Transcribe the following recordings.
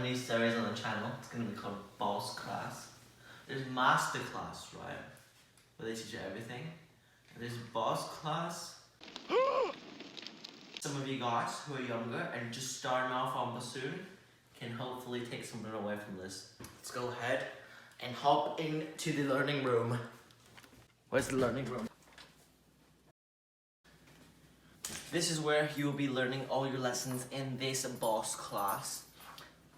new series on the channel. It's gonna be called Boss Class. There's Master Class, right? Where they teach you everything. And there's Boss Class. Some of you guys who are younger and just starting off on bassoon can hopefully take something away from this. Let's go ahead and hop into the learning room. Where's the learning room? This is where you will be learning all your lessons in this Boss Class.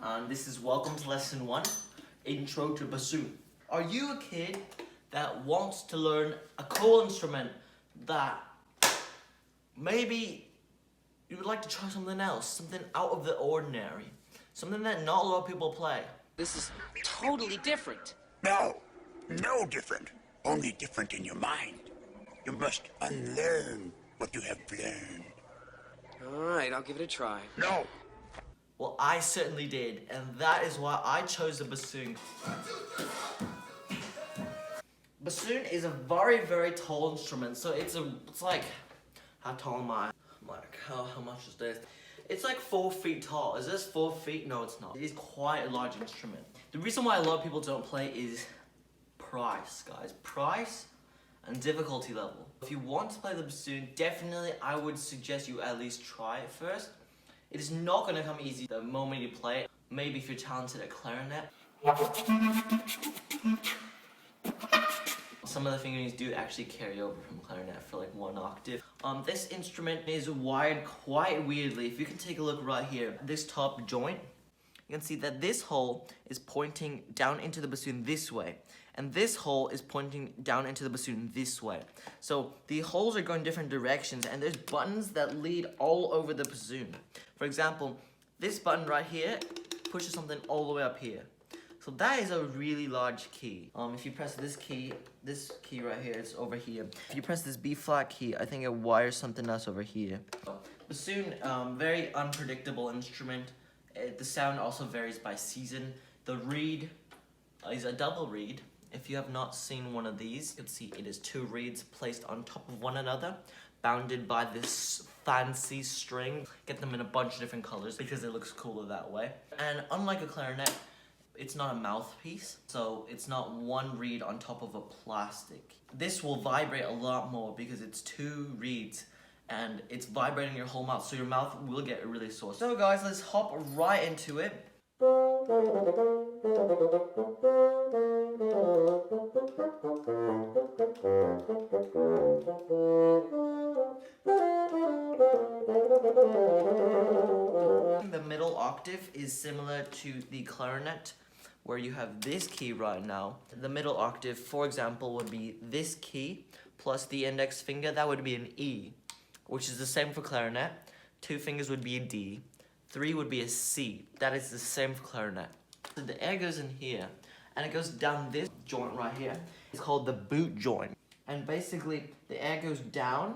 And this is welcome to lesson 1, Intro to Bassoon. Are you a kid that wants to learn a cool instrument that maybe you would like to try something else, something out of the ordinary, something that not a lot of people play? This is totally different. No, no different. Only different in your mind. You must unlearn what you have learned. All right, I'll give it a try. No. Well, I certainly did, and that is why I chose the bassoon. Bassoon is a very, very tall instrument, so it's like, how tall am I? I'm like, how much is this? It's like 4 feet tall. Is this 4 feet? No, it's not. It is quite a large instrument. The reason why a lot of people don't play is price, guys. Price and difficulty level. If you want to play the bassoon, definitely I would suggest you at least try it first. It is not going to come easy the moment you play it. Maybe if you're talented at clarinet. Some of the fingerings do actually carry over from clarinet for like 1 octave. This instrument is wired quite weirdly. If you can take a look right here, this top joint, you can see that this hole is pointing down into the bassoon this way. And this hole is pointing down into the bassoon this way. So the holes are going different directions, and there's buttons that lead all over the bassoon. For example, this button right here pushes something all the way up here. So that is a really large key. If you press this key right here, it's over here. If you press this B flat key, I think it wires something else over here. Bassoon, very unpredictable instrument. The sound also varies by season. The reed is a double reed. If you have not seen one of these, you can see it is 2 reeds placed on top of one another, bounded by this fancy string. Get them in a bunch of different colors because it looks cooler that way. And unlike a clarinet, it's not a mouthpiece, so it's not 1 reed on top of a plastic. This will vibrate a lot more because it's 2 reeds and it's vibrating your whole mouth, so your mouth will get really sore. So guys, let's hop right into it. The middle octave is similar to the clarinet, where you have this key right now. The middle octave, for example, would be this key plus the index finger. That would be an E, which is the same for clarinet. 2 fingers would be a D. 3 would be a C. That is the same for clarinet. So the air goes in here, and it goes down this joint right here. It's called the boot joint. And basically, the air goes down,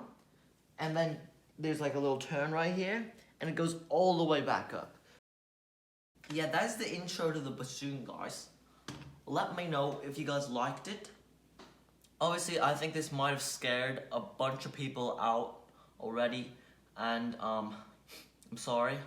and then there's like a little turn right here, and it goes all the way back up. Yeah, that's the intro to the bassoon, guys. Let me know if you guys liked it. Obviously, I think this might have scared a bunch of people out already, and I'm sorry.